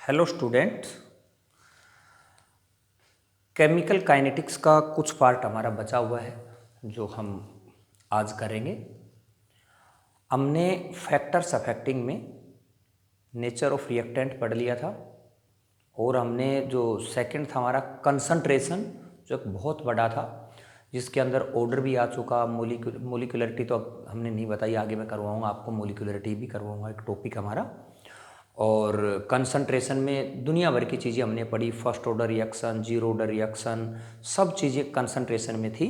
Hello students, chemical kinetics का कुछ part हमारा बचा हुआ है जो हम आज करेंगे। हमने फैक्टर्स अफेक्टिंग में नेचर ऑफ रिएक्टेंट पढ़ लिया था और हमने जो सेकंड था हमारा कंसंट्रेशन, जो एक बहुत बड़ा था जिसके अंदर ऑर्डर भी आ चुका। मोलिकुलरिटी तो अब हमने नहीं बताई, आगे मैं करवाऊँगा आपको, मोलिकुलरिटी भी करवाऊँगा, एक टॉपिक हमारा। और कंसंट्रेशन में दुनिया भर की चीज़ें हमने पढ़ी, first order reaction, zero order reaction, सब चीज़ें कंसंट्रेशन में थी।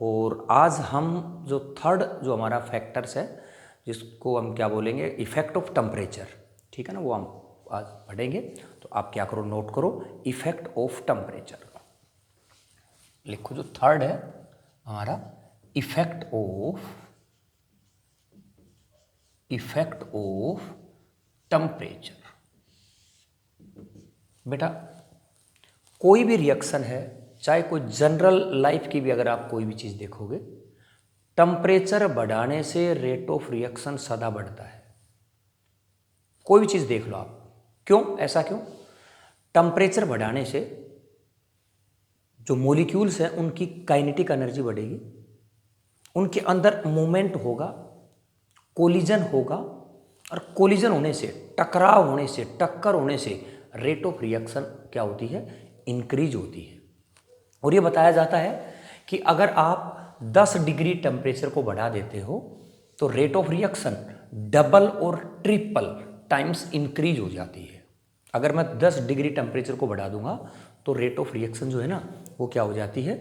और आज हम जो थर्ड जो हमारा फैक्टर्स है जिसको हम क्या बोलेंगे, इफेक्ट ऑफ टेम्परेचर, ठीक है ना, वो हम आज पढ़ेंगे। तो आप क्या करो, नोट करो, इफेक्ट ऑफ टेम्परेचर लिखो। जो थर्ड है हमारा इफेक्ट ऑफ टेम्परेचर। बेटा कोई भी रिएक्शन है, चाहे कोई जनरल लाइफ की भी अगर आप कोई भी चीज़ देखोगे, टेम्परेचर बढ़ाने से रेट ऑफ रिएक्शन सदा बढ़ता है। कोई भी चीज़ देख लो आप, क्यों, ऐसा क्यों? टेम्परेचर बढ़ाने से जो मॉलिक्यूल्स हैं उनकी काइनेटिक एनर्जी बढ़ेगी, उनके अंदर मूवमेंट होगा, कोलिजन होगा, और कोलिजन होने से, टकराव होने से, टक्कर होने से रेट ऑफ रिएक्शन क्या होती है, इंक्रीज होती है। और ये बताया जाता है कि अगर आप 10 डिग्री टेम्परेचर को बढ़ा देते हो तो रेट ऑफ रिएक्शन डबल और ट्रिपल टाइम्स इंक्रीज हो जाती है। अगर मैं 10 डिग्री टेम्परेचर को बढ़ा दूंगा तो रेट ऑफ रिएक्शन जो है ना वो क्या हो जाती है,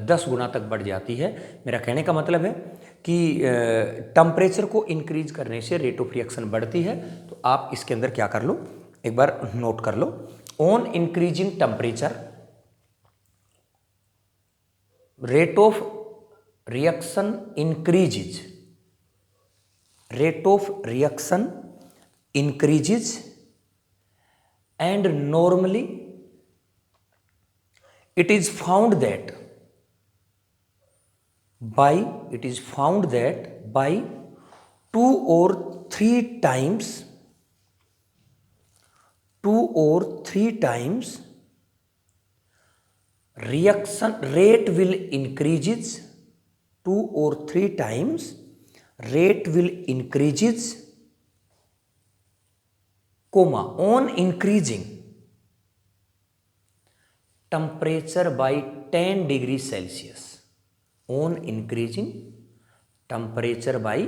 10 गुना तक बढ़ जाती है। मेरा कहने का मतलब है कि टेम्परेचर को इंक्रीज करने से रेट ऑफ रिएक्शन बढ़ती है। तो आप इसके अंदर क्या कर लो, एक बार नोट कर लो, on increasing temperature rate of reaction increases, rate of reaction increases and normally it is found that by 2 or 3 times reaction rate will increases, 2 or 3 times rate will increases, comma, on increasing temperature by 10 degree Celsius, on increasing temperature by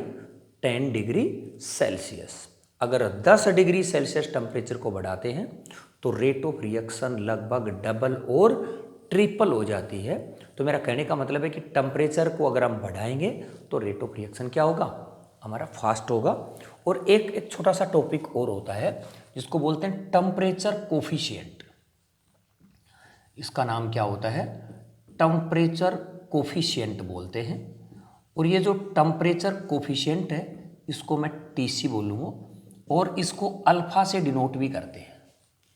10 degree Celsius. अगर 10 degree Celsius temperature को बढ़ाते हैं तो rate of reaction लगभग double और triple हो जाती है। तो मेरा कहने का मतलब है कि टेम्परेचर को अगर हम बढ़ाएंगे तो रेट ऑफ रिएक्शन क्या होगा, हमारा फास्ट होगा। और एक छोटा सा टॉपिक और होता है जिसको बोलते हैं टेम्परेचर कोफिशिएंट। इसका नाम क्या होता है, टेम्परेचर कोफिशिएंट बोलते हैं। और ये जो टेम्परेचर कोफिशिएंट है इसको मैं टीसी बोलूँगा और इसको अल्फा से डिनोट भी करते हैं,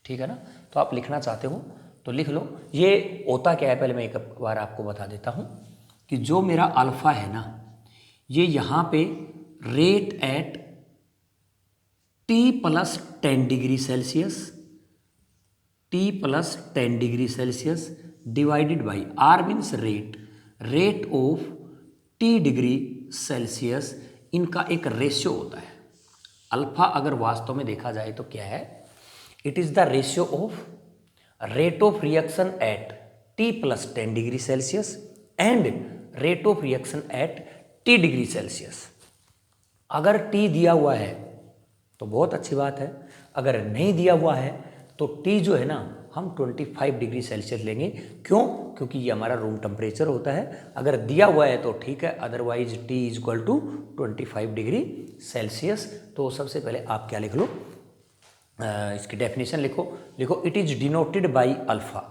ठीक है ना। तो आप लिखना चाहते हो तो लिख लो। ये होता क्या है, पहले मैं एक बार आपको बता देता हूँ कि जो मेरा अल्फा है ना, ये यहाँ पे rate at T+10 degree Celsius, T+10 degree Celsius divided by R means rate of T degree Celsius, इनका एक रेशियो होता है। अल्फा अगर वास्तव में देखा जाए तो क्या है, it is the ratio of rate of reaction eight T+10 degree Celsius and rate of reaction at T degree Celsius. अगर T दिया हुआ है तो बहुत अच्छी बात है, अगर नहीं दिया हुआ है तो T जो है ना हम 25 डिग्री सेल्सियस लेंगे। क्यों? क्योंकि ये हमारा रूम टेम्परेचर होता है। अगर दिया हुआ है तो ठीक है, अदरवाइज T = 25 डिग्री सेल्सियस। तो सबसे पहले आप क्या लिख लो, इसकी डेफिनेशन लिखो it is denoted by alpha,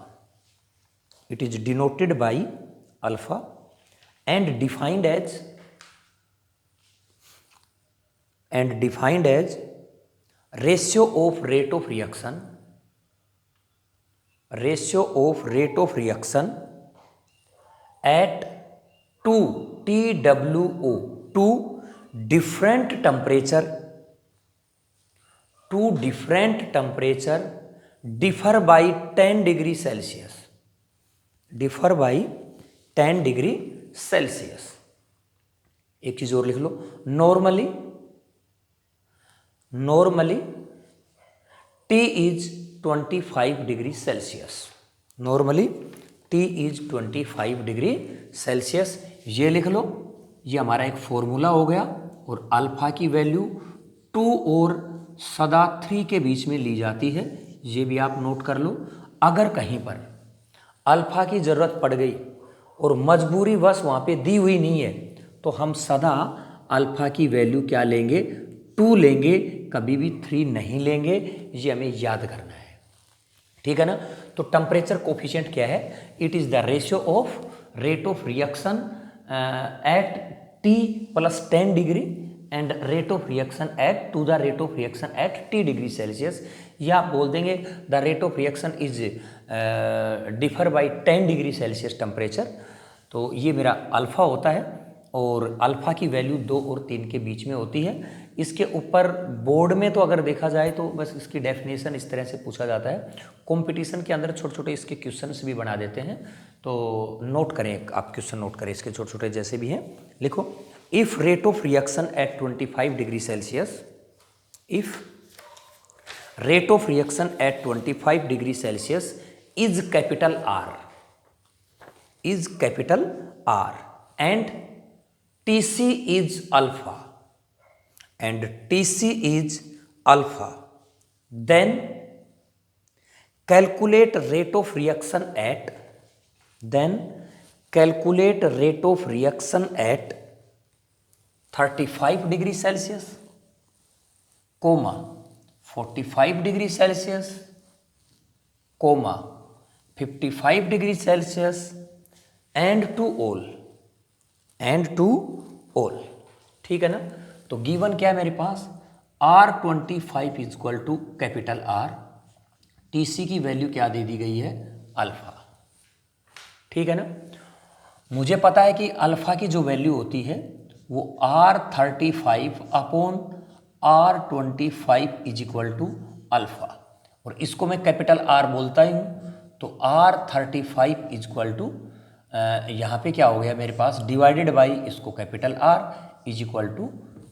it is denoted by alpha and defined as ratio of rate of reaction, ratio of rate of reaction at 2 TWO, 2 different temperature differ by 10 degree Celsius, differ by 10 degree Celsius. एक चीज और लिख लो, normally T is 25 degree Celsius, normally T is 25 degree Celsius. ये लिख लो, ये हमारा एक फॉर्मूला हो गया। और अल्फा की वैल्यू 2 और सदा 3 के बीच में ली जाती है, ये भी आप नोट कर लो। अगर कहीं पर अल्फा की ज़रूरत पड़ गई और मजबूरी वश वहाँ पे दी हुई नहीं है, तो हम सदा अल्फा की वैल्यू क्या लेंगे, 2 लेंगे, कभी भी 3 नहीं लेंगे। ये हमें याद करना है, ठीक है ना। तो टेम्परेचर कोफिशिएंट क्या है, it is the ratio of rate of reaction at T + 10 degree and rate of reaction at to the rate of reaction at T degree Celsius. या आप बोल देंगे the rate of reaction is differ by 10 degree Celsius temperature. तो ये मेरा alpha होता है और अल्फ़ा की वैल्यू 2 और 3 के बीच में होती है। इसके ऊपर बोर्ड में तो अगर देखा जाए तो बस इसकी डेफिनेशन इस तरह से पूछा जाता है। कंपटीशन के अंदर छोटे छोटे इसके क्वेश्चंस भी बना देते हैं, तो नोट करें, आप क्वेश्चन नोट करें इसके छोटे छोटे जैसे भी हैं। लिखो, if rate of reaction eight 25 degree Celsius, if rate of reaction at 25 degree Celsius is capital R, is capital R, and Tc is alpha, and Tc is alpha, then calculate rate of reaction at, then calculate rate of reaction at 35 degree Celsius, comma 45 degree Celsius, comma 55 degree Celsius, and to all, and to all, ठीक है ना। तो given क्या है मेरे पास, R25 equal to capital R, Tc की value क्या दे दी गई है, अल्फा, ठीक है ना। मुझे पता है कि अल्फा की जो वैल्यू होती है वो R35 upon R25 is equal to alpha, और इसको मैं कैपिटल R बोलता ही हूँ। तो R35 इज इक्वल टू, यहाँ पे क्या हो गया मेरे पास, डिवाइडेड बाई इसको capital R is equal to,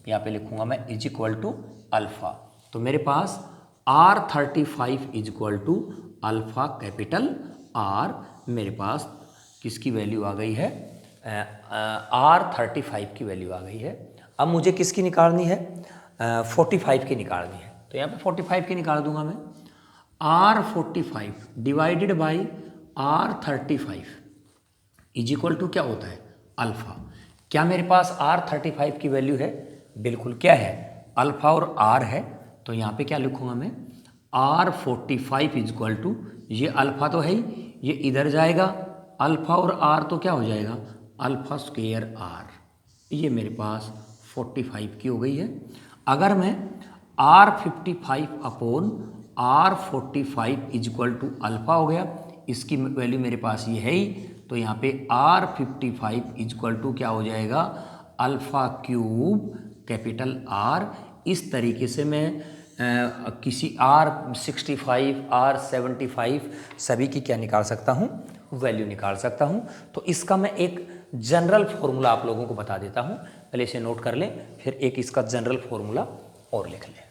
यहाँ पे लिखूंगा मैं इज इक्वल टू अल्फा। तो मेरे पास R35 is equal to alpha capital R, मेरे पास किसकी वैल्यू आ गई है, R35 की वैल्यू आ गई है। अब मुझे किसकी निकालनी है, 45 की निकालनी है। तो यहाँ पे 45 की निकाल दूंगा मैं, R45 divided by R35 is equal to क्या होता है, अल्फा। क्या मेरे पास R35 की वैल्यू है, बिल्कुल क्या है, अल्फा और R है। तो यहाँ पे क्या लिखूंगा मैं, R45 इज इक्वल टू, ये अल्फा तो है ही, ये इधर जाएगा, अल्फा और R तो क्या हो जाएगा, अल्फा स्क्वायर R। ये मेरे पास 45 की हो गई है। अगर मैं R55 upon R45 is equal to alpha हो गया, इसकी वैल्यू मेरे पास ये है ही, तो यहाँ पे R55 इज इक्वल टू क्या हो जाएगा, अल्फा क्यूब कैपिटल R। इस तरीके से मैं किसी R65 R75 सभी की क्या निकाल सकता हूँ, वैल्यू निकाल सकता हूँ। तो इसका मैं एक जनरल फॉर्मूला आप लोगों को बता देता हूँ, पहले इसे नोट कर लें, फिर एक इसका जनरल फॉर्मूला और लिख लें।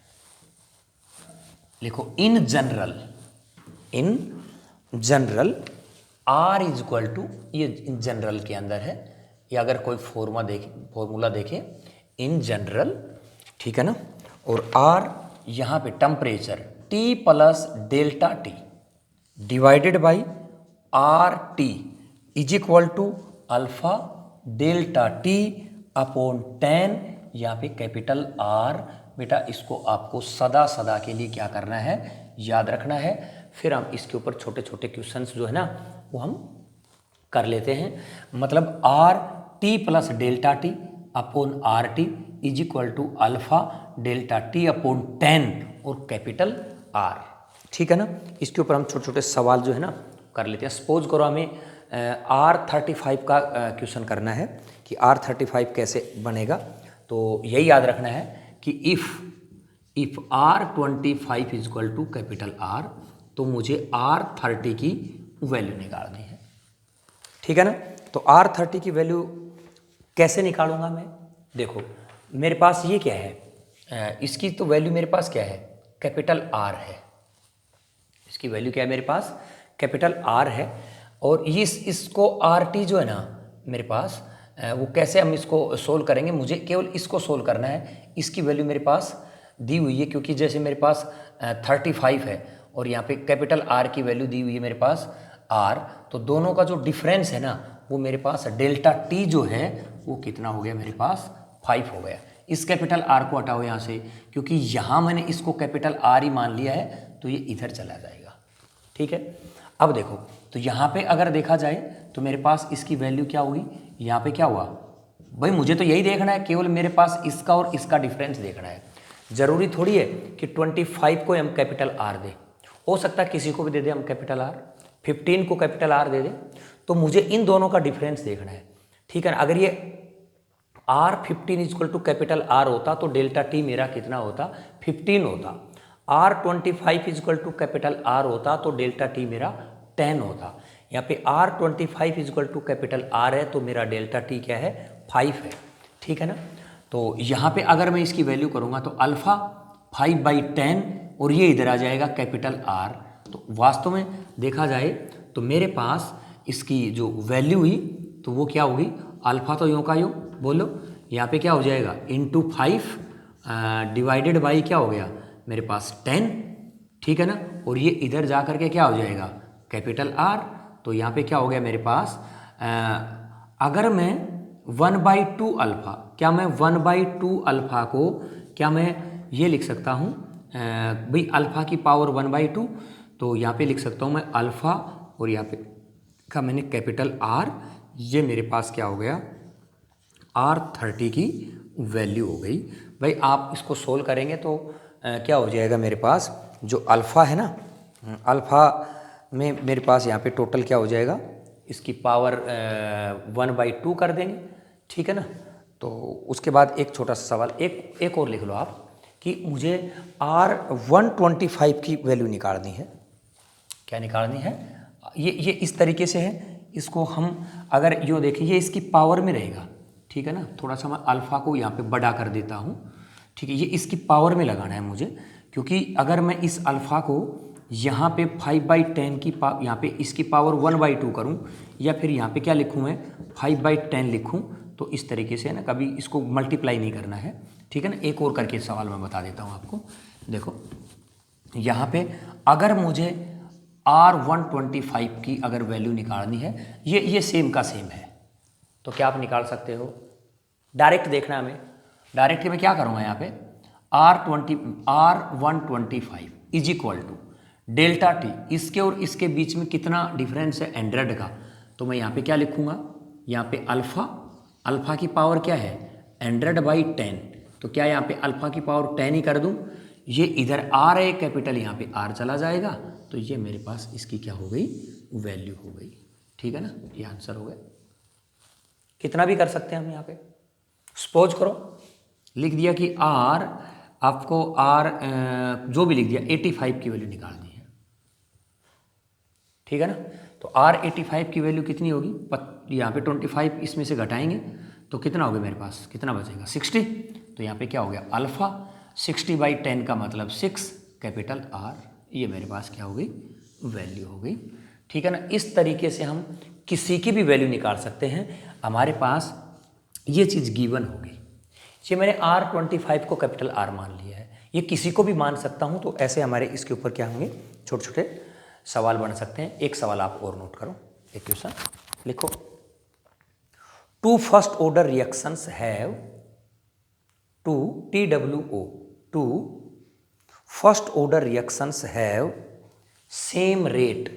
लिखो, in general R is equal to, ये इन जनरल के अंदर है, या अगर कोई फॉर्मूला देखें इन जनरल, ठीक है ना। और R यहाँ पे temperature T plus delta T divided by RT is equal to alpha delta T upon 10, यहाँ पे कैपिटल R। बेटा इसको आपको सदा के लिए क्या करना है, याद रखना है। फिर हम इसके ऊपर छोटे छोटे क्वेश्चंस जो है ना वो हम कर लेते हैं। मतलब RT plus delta T upon RT is equal to alpha delta T upon 10 और कैपिटल R, ठीक है ना। इसके ऊपर हम छोटे छोटे सवाल जो है ना कर लेते हैं। सपोज करो हमें R35 का क्वेश्चन करना है कि R35 कैसे बनेगा, तो यही याद रखना है कि if R25 is equal to capital R तो मुझे R30 की वैल्यू निकालनी है। ठीक है ना। तो R30 की वैल्यू कैसे निकालूंगा मैं? देखो मेरे पास ये क्या है, इसकी तो वैल्यू मेरे पास क्या है, कैपिटल R है। इसकी वैल्यू क्या है मेरे पास, कैपिटल R है। और ये इसको RT जो है ना मेरे पास, वो कैसे हम इसको सोल्व करेंगे, मुझे केवल इसको सोल्व करना है। इसकी वैल्यू मेरे पास दी हुई है, क्योंकि जैसे मेरे पास 35 है और यहाँ पे कैपिटल R की वैल्यू दी हुई है मेरे पास R, तो दोनों का जो डिफरेंस है ना वो मेरे पास डेल्टा T जो है वो कितना हो गया मेरे पास, 5 हो गया। इस कैपिटल R को हटाओ यहाँ से, क्योंकि यहाँ मैंने इसको कैपिटल R ही मान लिया है, तो ये इधर चला जाएगा। ठीक है। अब देखो तो यहाँ पे अगर देखा जाए तो मेरे पास इसकी वैल्यू क्या होगी, यहाँ पे क्या हुआ भाई, मुझे तो यही देखना है, केवल मेरे पास इसका और इसका डिफरेंस देखना है। जरूरी थोड़ी है कि 25 को हम कैपिटल R दे, हो सकता है किसी को भी दे दे हम कैपिटल R, 15 को कैपिटल R दे दे, तो मुझे इन दोनों का डिफरेंस देखना है। ठीक है ना। अगर ये R15 equal to capital R होता तो डेल्टा T मेरा कितना होता, 15 होता। R25 equal to capital R होता तो डेल्टा T मेरा 10 होता। यहाँ पे R25 equal to capital R है तो मेरा डेल्टा T क्या है, 5 है। ठीक है ना। तो यहाँ पे अगर मैं इसकी वैल्यू करूँगा तो अल्फ़ा 5/10 और ये इधर आ जाएगा कैपिटल R। तो वास्तव में देखा जाए तो मेरे पास इसकी जो वैल्यू हुई तो वो क्या होगी, अल्फ़ा तो यूँ का यूँ बोलो, यहाँ पे क्या हो जाएगा इंटू 5 डिवाइडेड बाई क्या हो गया मेरे पास 10। ठीक है ना। और ये इधर जा करके क्या हो जाएगा कैपिटल R। तो यहाँ पे क्या हो गया मेरे पास, अगर मैं 1/2 अल्फ़ा, क्या मैं 1/2 अल्फ़ा को क्या मैं ये लिख सकता हूँ भाई अल्फ़ा की पावर 1/2, तो यहाँ पे लिख सकता हूँ मैं अल्फ़ा और यहाँ पे का मैंने कैपिटल R, ये मेरे पास क्या हो गया R30 की वैल्यू हो गई। भाई आप इसको सोल्व करेंगे तो क्या हो जाएगा मेरे पास, जो अल्फ़ा है ना, अल्फ़ा में मेरे पास यहाँ पे टोटल क्या हो जाएगा, इसकी पावर 1/2 कर देंगे। ठीक है ना। तो उसके बाद एक छोटा सा सवाल एक और लिख लो आप कि मुझे R125 की वैल्यू निकालनी है। क्या निकालनी है, ये इस तरीके से है, इसको हम अगर यूँ देखें ये इसकी पावर में रहेगा। ठीक है ना। थोड़ा सा मैं अल्फ़ा को यहाँ पे बड़ा कर देता हूँ। ठीक है। ये इसकी पावर में लगाना है मुझे, क्योंकि अगर मैं इस अल्फ़ा को यहाँ पे 5/10 की यहाँ पे इसकी पावर 1/2 करूँ, या फिर यहाँ पे क्या लिखूँ मैं 5/10 लिखूँ, तो इस तरीके से है ना, कभी इसको मल्टीप्लाई नहीं करना है। ठीक है ना। एक और करके सवाल मैं बता देता हूँ आपको। देखो यहाँ पे अगर मुझे R125 की अगर वैल्यू निकालनी है, ये सेम का सेम है, तो क्या आप निकाल सकते हो, डायरेक्ट देखना हमें। डायरेक्ट मैं क्या करूँगा यहाँ पे R125 is equal to delta T, इसके और इसके बीच में कितना डिफरेंस है 100 का, तो मैं यहाँ पे क्या लिखूँगा, यहाँ पे अल्फ़ा की पावर क्या है 100/10, तो क्या यहाँ पे अल्फ़ा की पावर 10 ही कर दूँ, ये इधर R है कैपिटल, यहाँ पे R चला जाएगा, तो ये मेरे पास इसकी क्या हो गई वैल्यू हो गई। ठीक है ना। ये आंसर हो गया। कितना भी कर सकते हैं हम यहाँ पे, सपोज करो लिख दिया कि R आपको R जो भी लिख दिया 85 की वैल्यू निकालनी है। ठीक है ना। तो R85 की वैल्यू कितनी होगी, यहाँ पे 25 इसमें से घटाएंगे तो कितना होगा मेरे पास, कितना बचेगा 60। तो यहाँ पे क्या हो गया अल्फ़ा 60/10 का मतलब 6 कैपिटल R, ये मेरे पास क्या हो गई वैल्यू हो गई। ठीक है ना। इस तरीके से हम किसी की भी वैल्यू निकाल सकते हैं। हमारे पास ये चीज़ गिवन होगी, ये मैंने R25 को कैपिटल R मान लिया है, ये किसी को भी मान सकता हूँ। तो ऐसे हमारे इसके ऊपर क्या होंगे छोटे छोटे सवाल बन सकते हैं। एक सवाल आप और नोट करो, एक क्वेश्चन लिखो, 2 first order reactions have TWO first order reactions have same rate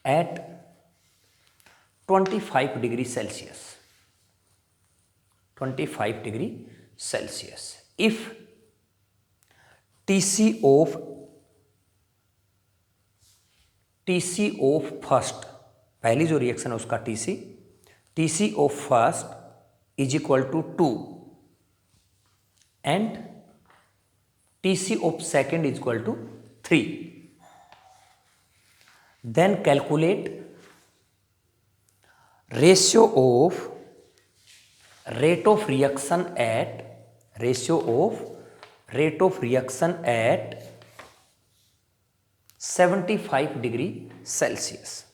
at 25 degree Celsius, 25 degree Celsius. If TC of first, पहली जो रिएक्शन है उसका TC of first is equal to 2 and TC of second is equal to 3। Then calculate ratio of rate of reaction at 75 degree Celsius.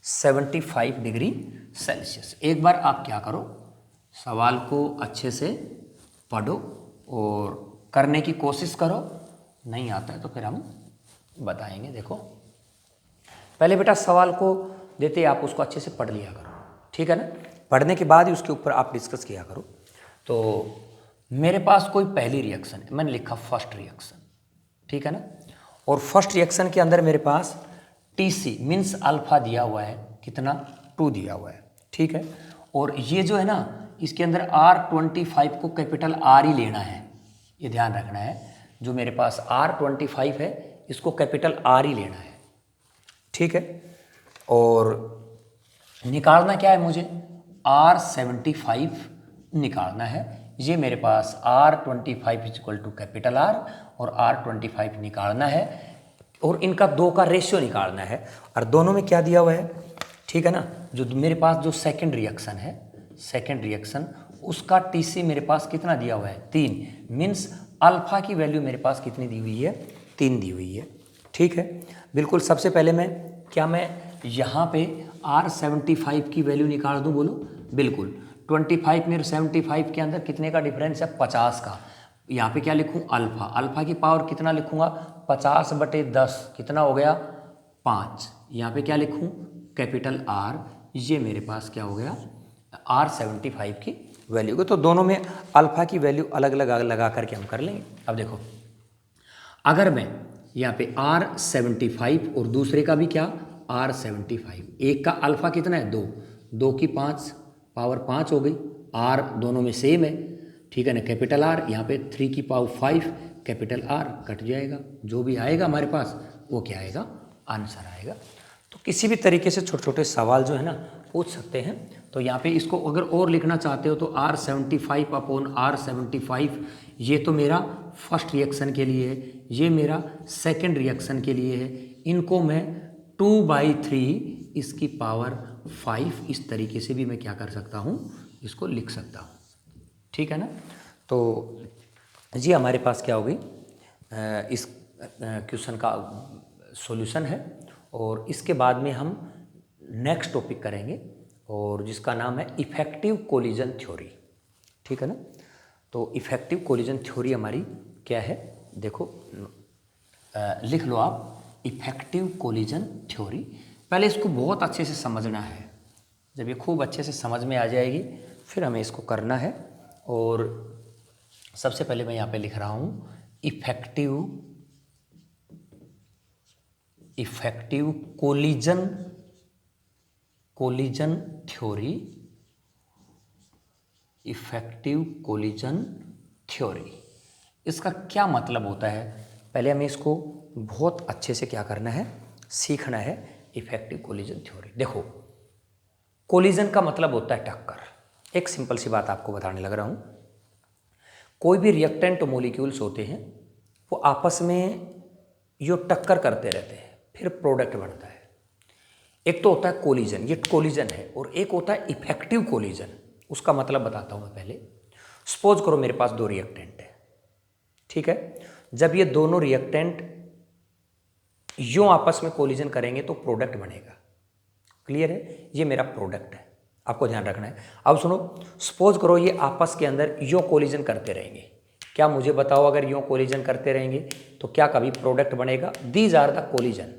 75 degree Celsius. एक बार आप क्या करो, सवाल को अच्छे से पढ़ो और करने की कोशिश करो, नहीं आता है तो फिर हम बताएंगे। देखो पहले बेटा सवाल को देते आप उसको अच्छे से पढ़ लिया करो, ठीक है ना। पढ़ने के बाद ही उसके ऊपर आप डिस्कस किया करो। तो मेरे पास कोई पहली रिएक्शन है, मैंने लिखा फर्स्ट रिएक्शन, ठीक है ना। और फर्स्ट रिएक्शन के अंदर मेरे पास TC मीन्स अल्फा दिया हुआ है, कितना 2 दिया हुआ है, ठीक है। और ये जो है ना इसके अंदर R25 को कैपिटल R ही लेना है, ये ध्यान रखना है। जो मेरे पास R25 है इसको कैपिटल R ही लेना है, ठीक है। और निकालना क्या है मुझे, R75 निकालना है। ये मेरे पास R25 equal to capital R और R25 निकालना है और इनका 2 का रेशियो निकालना है। और दोनों में क्या दिया हुआ है, ठीक है ना। जो मेरे पास जो सेकंड रिएक्शन है, सेकंड रिएक्शन उसका TC मेरे पास कितना दिया हुआ है 3, मीन्स अल्फा की वैल्यू मेरे पास कितनी दी हुई है 3 दी हुई है, ठीक है। बिल्कुल सबसे पहले मैं यहाँ पे R75 की वैल्यू निकाल दूँ, बोलो। बिल्कुल 25 में 75 के अंदर कितने का डिफरेंस है 50 का। यहाँ पे क्या लिखूँ, अल्फा। अल्फा की पावर कितना लिखूँगा 50/10, कितना हो गया 5। यहाँ पे क्या लिखूँ कैपिटल R, ये मेरे पास क्या हो गया R75 की वैल्यू को। तो दोनों में अल्फा की वैल्यू अलग अलग लगा करके हम कर लेंगे। अब देखो अगर मैं यहाँ पे R75 और दूसरे का भी क्या R75, एक का अल्फा कितना है 2, 2 की 5 पावर 5 हो गई, R दोनों में सेम है, ठीक है ना। कैपिटल R यहाँ पे 3 की पावर 5 कैपिटल R कट जाएगा, जो भी आएगा हमारे पास वो क्या आएगा आंसर आएगा। तो किसी भी तरीके से छोटे छोटे सवाल जो है ना पूछ सकते हैं। तो यहाँ पे इसको अगर और लिखना चाहते हो तो R75/R75, ये तो मेरा फर्स्ट रिएक्शन के लिए है, ये मेरा सेकंड रिएक्शन के लिए है। इनको मैं 2/3 इसकी पावर 5 इस तरीके से भी मैं क्या कर सकता हूँ, इसको लिख सकता हूँ, ठीक है ना। तो जी हमारे पास क्या होगी इस क्वेश्चन का सॉल्यूशन है। और इसके बाद में हम नेक्स्ट टॉपिक करेंगे और जिसका नाम है इफेक्टिव कोलिजन थ्योरी, ठीक है ना। तो इफेक्टिव कोलिजन थ्योरी हमारी क्या है, देखो लिख लो आप, इफेक्टिव कोलिजन थ्योरी। पहले इसको बहुत अच्छे से समझना है, जब ये खूब अच्छे से समझ में आ जाएगी फिर हमें इसको करना है। और सबसे पहले मैं यहाँ पे लिख रहा हूँ effective collision theory, effective collision theory. इसका क्या मतलब होता है, पहले हमें इसको बहुत अच्छे से क्या करना है, सीखना है। इफेक्टिव कोलिजन थ्योरी, देखो कोलिजन का मतलब होता है टक्कर। एक सिंपल सी बात आपको बताने लग रहा हूँ। कोई भी रिएक्टेंट मॉलिक्यूल्स होते हैं वो आपस में यो टक्कर करते रहते हैं, फिर प्रोडक्ट बनता है। एक तो होता है कोलिजन, ये कोलिजन है, और एक होता है इफेक्टिव कोलिजन। उसका मतलब बताता हूँ मैं पहले। सपोज करो मेरे पास 2 रिएक्टेंट है, ठीक है। जब ये दोनों रिएक्टेंट यूं आपस में कोलिजन करेंगे तो प्रोडक्ट बनेगा। क्लियर है, ये मेरा प्रोडक्ट है, आपको ध्यान रखना है। अब सुनो, सपोज करो ये आपस के अंदर यूं कोलिजन करते रहेंगे। क्या मुझे बताओ, अगर यूं कोलिजन करते रहेंगे तो क्या कभी प्रोडक्ट बनेगा? These are the collision.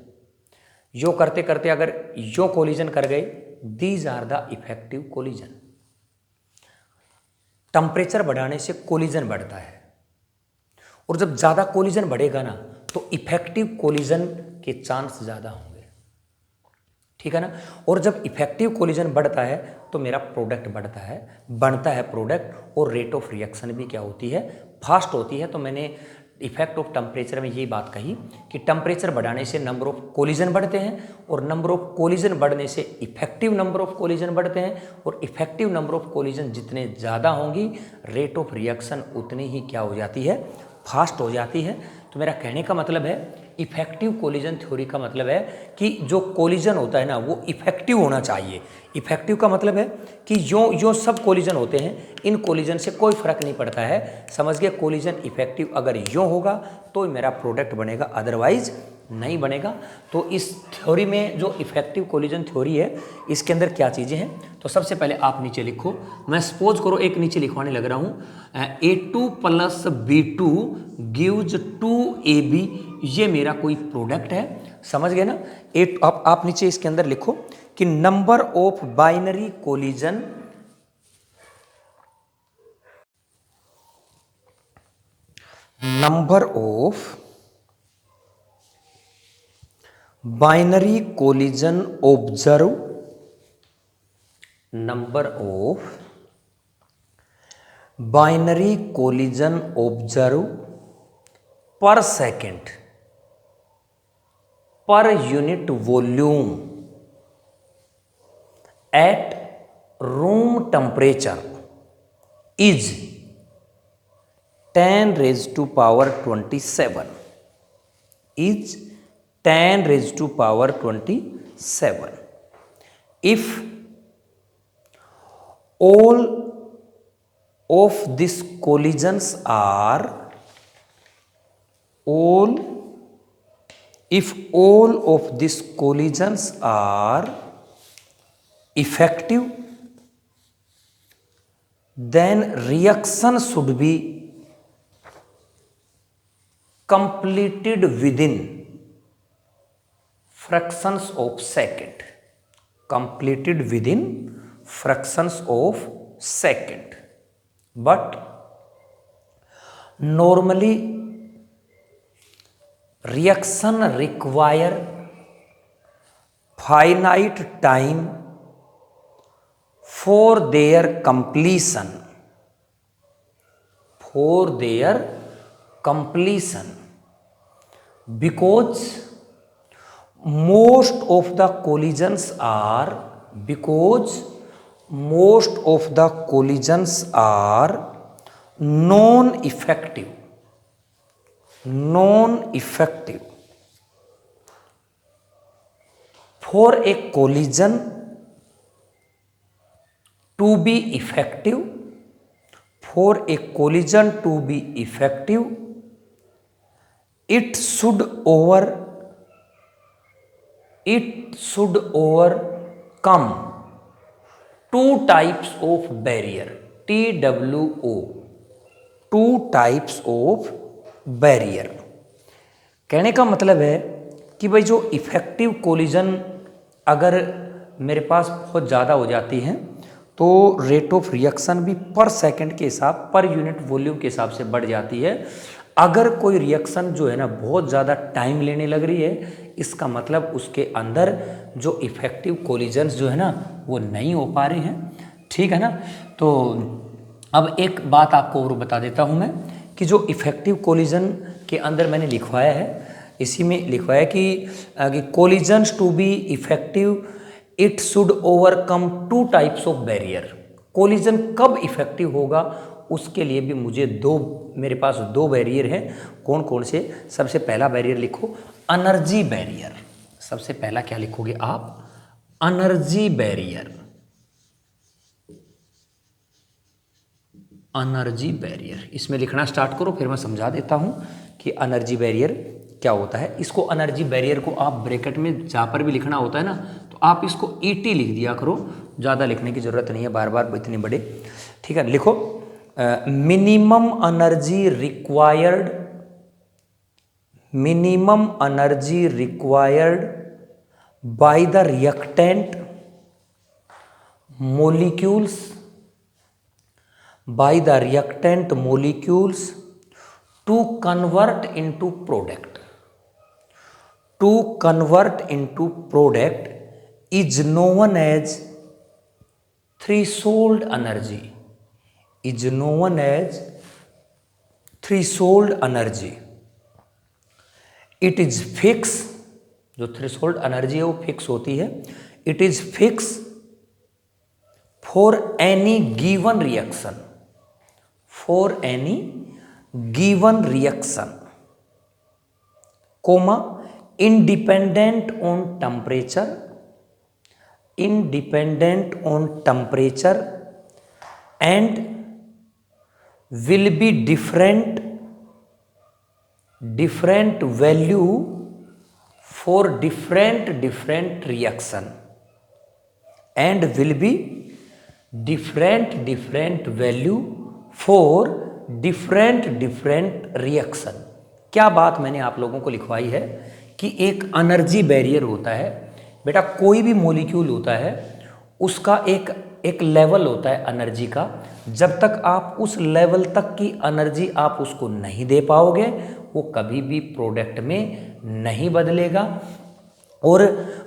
यूं करते करते अगर यूं कोलिजन कर गए, these are the effective collision. Temperature बढ़ाने से कोलिजन बढ़ता है, और जब ज़्यादा कोलिजन बढ़ेगा ना तो इफेक्टिव कोलिजन के चांस ज़्यादा होंगे, ठीक है ना। और जब इफेक्टिव कोलिजन बढ़ता है तो मेरा प्रोडक्ट बढ़ता है, बनता है प्रोडक्ट, और रेट ऑफ रिएक्शन भी क्या होती है, फास्ट होती है। तो मैंने इफेक्ट ऑफ टेम्परेचर में ये बात कही कि टेम्परेचर बढ़ाने से नंबर ऑफ कोलिजन बढ़ते हैं, और नंबर ऑफ कोलिजन बढ़ने से इफेक्टिव नंबर ऑफ कोलिजन बढ़ते हैं, और इफेक्टिव नंबर ऑफ कोलिजन जितने ज़्यादा होंगी रेट ऑफ रिएक्शन उतनी ही क्या हो जाती है, फास्ट हो जाती है। तो मेरा कहने का मतलब है इफेक्टिव कोलिजन थ्योरी का मतलब है कि जो कोलिजन होता है ना वो इफेक्टिव होना चाहिए। इफेक्टिव का मतलब है कि जो सब कोलिजन होते हैं, इन कोलिजन से कोई फर्क नहीं पड़ता है, समझ गए। कोलिजन इफेक्टिव अगर यूँ होगा तो मेरा प्रोडक्ट बनेगा, अदरवाइज नहीं बनेगा। तो इस थ्योरी में जो इफेक्टिव कोलिजन थ्योरी है, इसके अंदर क्या चीज़ें हैं, तो सबसे पहले आप नीचे लिखो। मैं सपोज करो एक नीचे लिखवाने लग रहा हूँ, A2 + B2 गिव्स 2AB, ये मेरा कोई प्रोडक्ट है, समझ गए ना। आप नीचे इसके अंदर लिखो कि number of binary collision binary collision observe, number of binary collision observe per second per unit volume at room temperature is 10⁻27 is 10⁻27 if all of these collisions are effective, then reaction should be completed within fractions of second, completed within fractions of second. But normally reaction require finite time for their completion, because most of the collisions are non-effective. For a collision to be effective, it should overcome two types of barrier, TWO, two types of barrier। कहने का मतलब है कि भाई जो effective collision अगर मेरे पास बहुत ज़्यादा हो जाती है तो रेट ऑफ रिएक्शन भी पर सेकंड के हिसाब, पर यूनिट वॉल्यूम के हिसाब से बढ़ जाती है। अगर कोई रिएक्शन जो है ना बहुत ज़्यादा टाइम लेने लग रही है, इसका मतलब उसके अंदर जो इफेक्टिव कोलिजन्स जो है ना वो नहीं हो पा रहे हैं, ठीक है ना। तो अब एक बात आपको और बता देता हूँ मैं कि जो इफेक्टिव कोलिजन के अंदर मैंने लिखवाया है, इसी में लिखवाया कि collisions to be effective it should overcome two types of barrier. Collision कब इफेक्टिव होगा उसके लिए भी मुझे मेरे पास दो बैरियर हैं। कौन कौन से? सबसे पहला बैरियर लिखो एनर्जी बैरियर। सबसे पहला क्या लिखोगे आप? Energy barrier. एनर्जी बैरियर इसमें लिखना स्टार्ट करो, फिर मैं समझा देता हूं कि एनर्जी बैरियर क्या होता है। इसको एनर्जी बैरियर को आप ब्रैकेट में जहाँ पर भी लिखना होता है ना तो आप इसको ET लिख दिया करो, ज़्यादा लिखने की ज़रूरत नहीं है बार बार इतने बड़े, ठीक है। लिखो minimum energy required by the reactant molecules to convert into product is known as threshold energy, it is fixed। जो थ्रेशोल्ड एनर्जी है वो फिक्स होती है। It is fix for any given reaction, comma independent on temperature, independent on temperature and will be different value for different reaction, and will be different value for different reaction। क्या बात मैंने आप लोगों को लिखवाई है कि एक एनर्जी बैरियर होता है बेटा, कोई भी मॉलिक्यूल होता है उसका एक लेवल होता है एनर्जी का। जब तक आप उस लेवल तक की एनर्जी आप उसको नहीं दे पाओगे वो कभी भी प्रोडक्ट में नहीं बदलेगा। और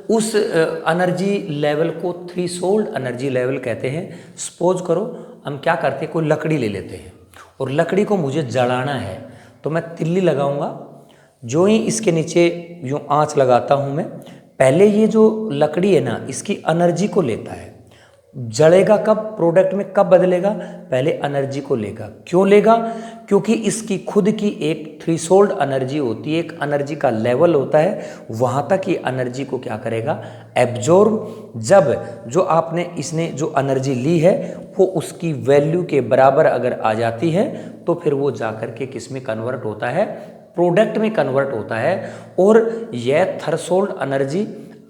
उस एनर्जी लेवल को थ्रेशोल्ड एनर्जी लेवल कहते हैं। सपोज करो हम क्या करते हैं, कोई लकड़ी ले लेते हैं और लकड़ी को मुझे जलाना है तो मैं तिल्ली लगाऊंगा। जो ही इसके नीचे यूँ आंच लगाता हूँ मैं, पहले ये जो लकड़ी है ना इसकी एनर्जी को लेता है। जलेगा कब, प्रोडक्ट में कब बदलेगा, पहले एनर्जी को लेगा। क्यों लेगा, क्योंकि इसकी खुद की एक थ्रेशोल्ड एनर्जी होती है, एक एनर्जी का लेवल होता है, वहाँ तक ये एनर्जी को क्या करेगा, एब्जॉर्ब। जब जो आपने इसने जो एनर्जी ली है वो उसकी वैल्यू के बराबर अगर आ जाती है तो फिर वो जाकर के किस में कन्वर्ट होता है, प्रोडक्ट में कन्वर्ट होता है। और यह थ्रेशोल्ड एनर्जी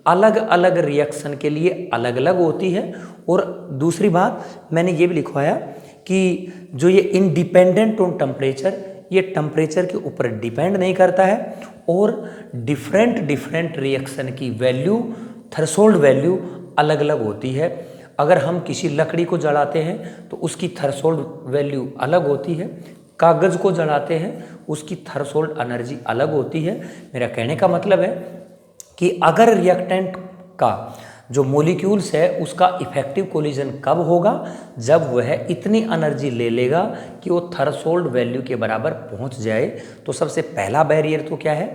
अलग अलग रिएक्शन के लिए अलग अलग होती है। और दूसरी बात मैंने ये भी लिखवाया कि जो ये इंडिपेंडेंट ऑन टेम्परेचर, ये टेम्परेचर के ऊपर डिपेंड नहीं करता है। और डिफरेंट रिएक्शन की वैल्यू, थ्रेशोल्ड वैल्यू अलग अलग होती है। अगर हम किसी लकड़ी को जलाते हैं तो उसकी थ्रेशोल्ड वैल्यू अलग होती है, कागज़ को जलाते हैं उसकी थ्रेशोल्ड एनर्जी अलग होती है। मेरा कहने का मतलब है कि अगर रिएक्टेंट का जो मॉलिक्यूल्स है उसका इफेक्टिव कोलिजन कब होगा, जब वह इतनी एनर्जी ले लेगा कि वो थ्रेशोल्ड वैल्यू के बराबर पहुंच जाए। तो सबसे पहला बैरियर तो क्या है,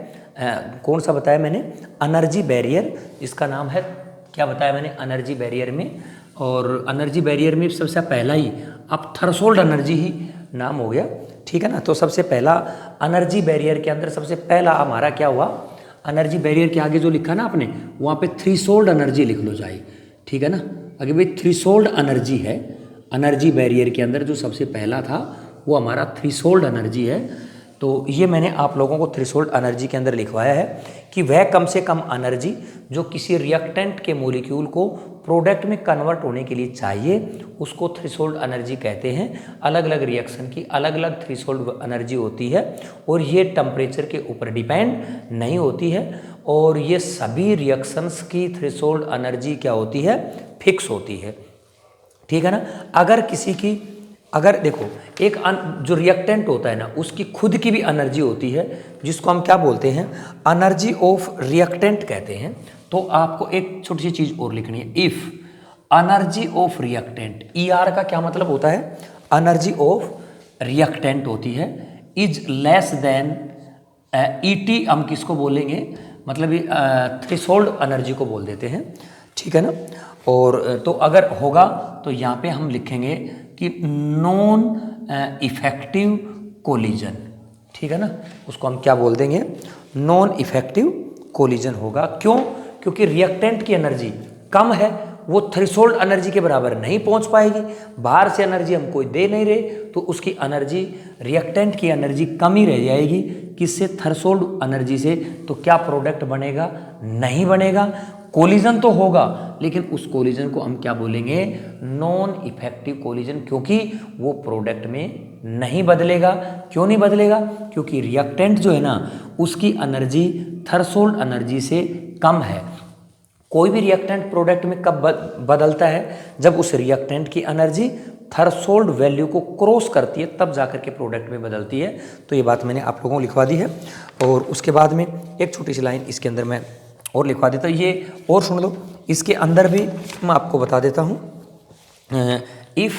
कौन सा बताया मैंने, एनर्जी बैरियर। इसका नाम है, क्या बताया मैंने, एनर्जी बैरियर में। और एनर्जी बैरियर में सबसे पहला ही अब थ्रेशोल्ड एनर्जी ही नाम हो गया, ठीक है ना। तो सबसे पहला एनर्जी बैरियर के अंदर सबसे पहला हमारा क्या हुआ, एनर्जी बैरियर के आगे जो लिखा ना आपने वहाँ पे थ्रेशोल्ड एनर्जी लिख लो जाए, ठीक है ना। अगर भाई थ्रेशोल्ड एनर्जी है, एनर्जी बैरियर के अंदर जो सबसे पहला था वो हमारा थ्रेशोल्ड एनर्जी है। तो ये मैंने आप लोगों को थ्रेशोल्ड एनर्जी के अंदर लिखवाया है कि वह कम से कम एनर्जी जो किसी रिएक्टेंट के मॉलिक्यूल को प्रोडक्ट में कन्वर्ट होने के लिए चाहिए उसको थ्रेशोल्ड एनर्जी कहते हैं। अलग अलग रिएक्शन की अलग अलग थ्रेशोल्ड एनर्जी होती है और ये टेम्परेचर के ऊपर डिपेंड नहीं होती है। और ये सभी रिएक्शंस की थ्रेशोल्ड एनर्जी क्या होती है, फिक्स होती है, ठीक है ना। अगर किसी की, अगर देखो एक जो रिएक्टेंट होता है ना उसकी खुद की भी एनर्जी होती है जिसको हम क्या बोलते हैं, एनर्जी ऑफ रिएक्टेंट कहते हैं। तो आपको एक छोटी सी चीज़ और लिखनी है, if energy of reactant, ER का क्या मतलब होता है, एनर्जी ऑफ रिएक्टेंट होती है, इज लेस देन ET, हम किसको बोलेंगे, मतलब थ्रेशोल्ड एनर्जी को बोल देते हैं, ठीक है ना। और तो अगर होगा तो यहाँ पे हम लिखेंगे कि नॉन इफेक्टिव कोलिजन, ठीक है ना, उसको हम क्या बोल देंगे, नॉन इफेक्टिव कोलिजन होगा। क्यों, क्योंकि रिएक्टेंट की एनर्जी कम है, वो थ्रेशोल्ड एनर्जी के बराबर नहीं पहुंच पाएगी। बाहर से एनर्जी हम कोई दे नहीं रहे तो उसकी एनर्जी, रिएक्टेंट की एनर्जी कम ही रह जाएगी, किससे, थ्रेशोल्ड एनर्जी से। तो क्या प्रोडक्ट बनेगा, नहीं बनेगा। कोलिजन तो होगा लेकिन उस कोलिजन को हम क्या बोलेंगे, नॉन इफेक्टिव कोलिजन, क्योंकि वो प्रोडक्ट में नहीं बदलेगा। क्यों नहीं बदलेगा, क्योंकि रिएक्टेंट जो है ना उसकी एनर्जी थ्रेशोल्ड एनर्जी से कम है। कोई भी रिएक्टेंट प्रोडक्ट में कब बदलता है, जब उस रिएक्टेंट की एनर्जी थ्रेशोल्ड वैल्यू को क्रॉस करती है, तब जाकर के प्रोडक्ट में बदलती है। तो ये बात मैंने आप लोगों को लिखवा दी है। और उसके बाद में एक छोटी सी लाइन इसके अंदर मैं और लिखवा देता हूँ, ये और सुन लो। इसके अंदर भी मैं आपको बता देता हूँ, इफ़